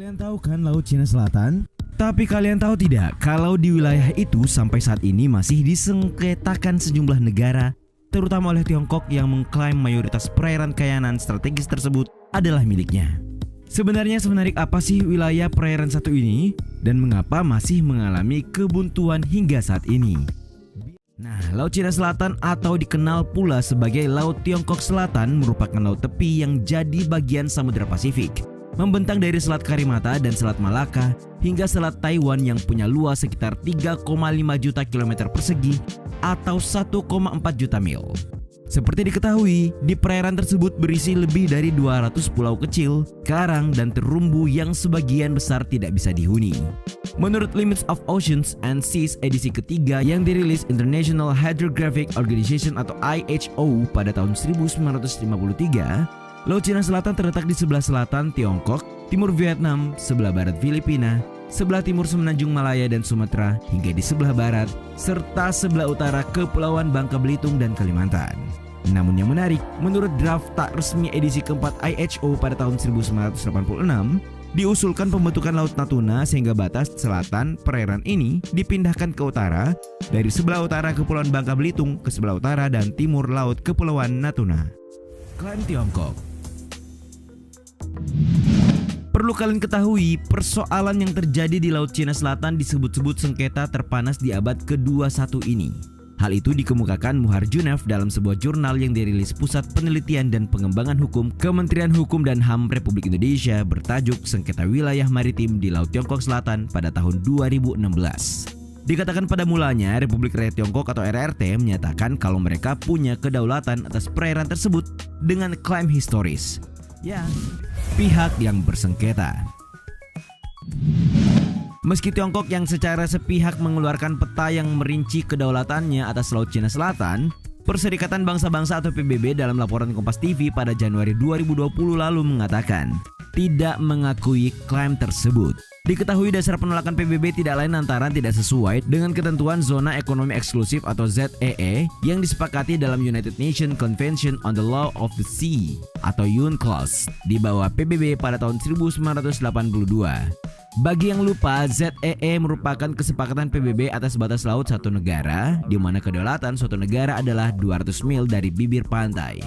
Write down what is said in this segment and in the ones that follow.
Kalian tahu kan Laut Cina Selatan? Tapi kalian tahu tidak kalau di wilayah itu sampai saat ini masih disengketakan sejumlah negara, terutama oleh Tiongkok yang mengklaim mayoritas perairan kayanan strategis tersebut adalah miliknya. Sebenarnya semenarik apa sih wilayah perairan satu ini dan mengapa masih mengalami kebuntuan hingga saat ini? Nah, Laut Cina Selatan atau dikenal pula sebagai Laut Tiongkok Selatan merupakan laut tepi yang jadi bagian Samudra Pasifik, membentang dari Selat Karimata dan Selat Malaka hingga Selat Taiwan yang punya luas sekitar 3,5 juta kilometer persegi atau 1,4 juta mil. Seperti diketahui, di perairan tersebut berisi lebih dari 200 pulau kecil, karang, dan terumbu yang sebagian besar tidak bisa dihuni. Menurut Limits of Oceans and Seas edisi ketiga yang dirilis International Hydrographic Organization atau IHO pada tahun 1953, Laut Cina Selatan terletak di sebelah selatan Tiongkok, timur Vietnam, sebelah barat Filipina, sebelah timur Semenanjung Malaya dan Sumatera, hingga di sebelah barat, serta sebelah utara Kepulauan Bangka Belitung dan Kalimantan. Namun yang menarik, menurut draft tak resmi edisi keempat IHO pada tahun 1986, diusulkan pembentukan Laut Natuna sehingga batas selatan perairan ini dipindahkan ke utara, dari sebelah utara Kepulauan Bangka Belitung ke sebelah utara dan timur Laut Kepulauan Natuna. Klaim Tiongkok. Perlu kalian ketahui, persoalan yang terjadi di Laut Cina Selatan disebut-sebut sengketa terpanas di abad ke-21 ini. Hal itu dikemukakan Muharjunev dalam sebuah jurnal yang dirilis Pusat Penelitian dan Pengembangan Hukum Kementerian Hukum dan HAM Republik Indonesia bertajuk Sengketa Wilayah Maritim di Laut Tiongkok Selatan pada tahun 2016. Dikatakan pada mulanya Republik Rakyat Tiongkok atau RRT menyatakan kalau mereka punya kedaulatan atas perairan tersebut dengan klaim historis. Ya, pihak yang bersengketa. Meski Tiongkok yang secara sepihak mengeluarkan peta yang merinci kedaulatannya atas Laut Cina Selatan, Perserikatan Bangsa-Bangsa atau PBB dalam laporan Kompas TV pada Januari 2020 lalu mengatakan tidak mengakui klaim tersebut. Diketahui dasar penolakan PBB tidak lain lantaran tidak sesuai dengan ketentuan Zona Ekonomi Eksklusif atau ZEE yang disepakati dalam United Nations Convention on the Law of the Sea atau UNCLOS di bawah PBB pada tahun 1982. Bagi yang lupa, ZEE merupakan kesepakatan PBB atas batas laut satu negara, di mana kedaulatan suatu negara adalah 200 mil dari bibir pantai.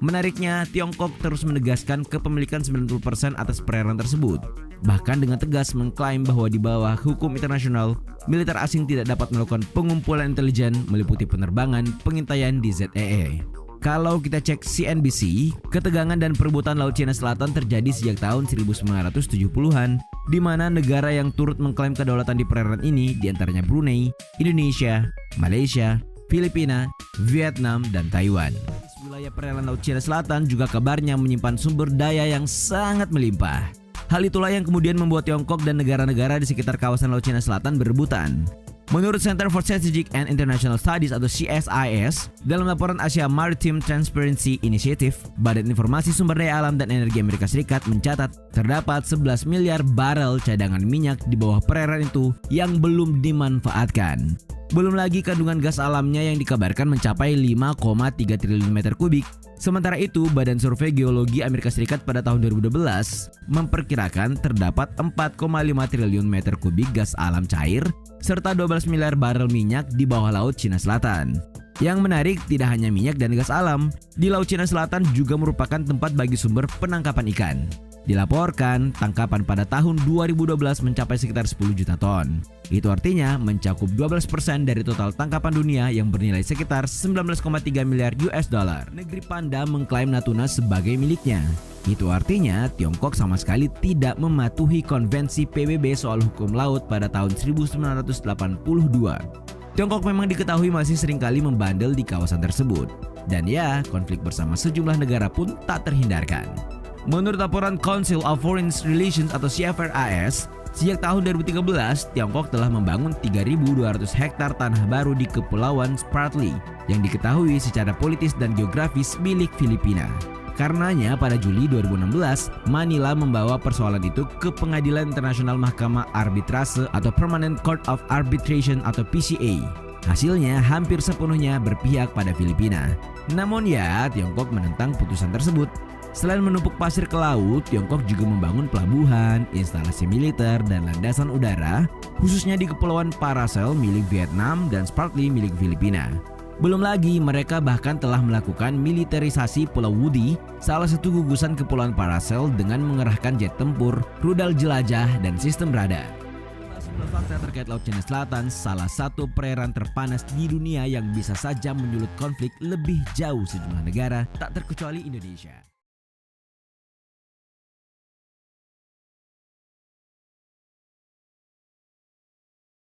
Menariknya, Tiongkok terus menegaskan kepemilikan 90% atas perairan tersebut. Bahkan dengan tegas mengklaim bahwa di bawah hukum internasional, militer asing tidak dapat melakukan pengumpulan intelijen meliputi penerbangan pengintaian di ZEE. Kalau kita cek CNBC, ketegangan dan perebutan Laut Cina Selatan terjadi sejak tahun 1970-an, di mana negara yang turut mengklaim kedaulatan di perairan ini diantaranya Brunei, Indonesia, Malaysia, Filipina, Vietnam, dan Taiwan. Wilayah perairan Laut Cina Selatan juga kabarnya menyimpan sumber daya yang sangat melimpah. Hal itulah yang kemudian membuat Tiongkok dan negara-negara di sekitar kawasan Laut Cina Selatan berebutan. Menurut Center for Strategic and International Studies atau CSIS, dalam laporan Asia Maritime Transparency Initiative, Badan Informasi Sumber Daya Alam dan Energi Amerika Serikat mencatat terdapat 11 miliar barel cadangan minyak di bawah perairan itu yang belum dimanfaatkan. Belum lagi kandungan gas alamnya yang dikabarkan mencapai 5,3 triliun meter kubik. Sementara itu, Badan Survei Geologi Amerika Serikat pada tahun 2012 memperkirakan terdapat 4,5 triliun meter kubik gas alam cair serta 12 miliar barel minyak di bawah Laut Cina Selatan. Yang menarik, tidak hanya minyak dan gas alam, di Laut Cina Selatan juga merupakan tempat bagi sumber penangkapan ikan. Dilaporkan, tangkapan pada tahun 2012 mencapai sekitar 10 juta ton. Itu artinya mencakup 12% dari total tangkapan dunia yang bernilai sekitar 19,3 miliar US dollar. Negeri Panda mengklaim Natuna sebagai miliknya. Itu artinya Tiongkok sama sekali tidak mematuhi konvensi PBB soal hukum laut pada tahun 1982. Tiongkok memang diketahui masih seringkali membandel di kawasan tersebut. Dan ya, konflik bersama sejumlah negara pun tak terhindarkan. Menurut laporan Council of Foreign Relations atau CFRAS, sejak tahun 2013, Tiongkok telah membangun 3.200 hektar tanah baru di Kepulauan Spratly yang diketahui secara politis dan geografis milik Filipina. Karenanya pada Juli 2016, Manila membawa persoalan itu ke Pengadilan Internasional Mahkamah Arbitrase atau Permanent Court of Arbitration atau PCA. Hasilnya hampir sepenuhnya berpihak pada Filipina. Namun ya, Tiongkok menentang putusan tersebut. Selain menumpuk pasir ke laut, Tiongkok juga membangun pelabuhan, instalasi militer, dan landasan udara, khususnya di Kepulauan Paracel milik Vietnam dan Spratly milik Filipina. Belum lagi, mereka bahkan telah melakukan militerisasi Pulau Woody, salah satu gugusan Kepulauan Paracel dengan mengerahkan jet tempur, rudal jelajah, dan sistem radar. Sejumlah fakta terkait Laut Cina Selatan, salah satu perairan terpanas di dunia yang bisa saja menyulut konflik lebih jauh sejumlah negara, tak terkecuali Indonesia.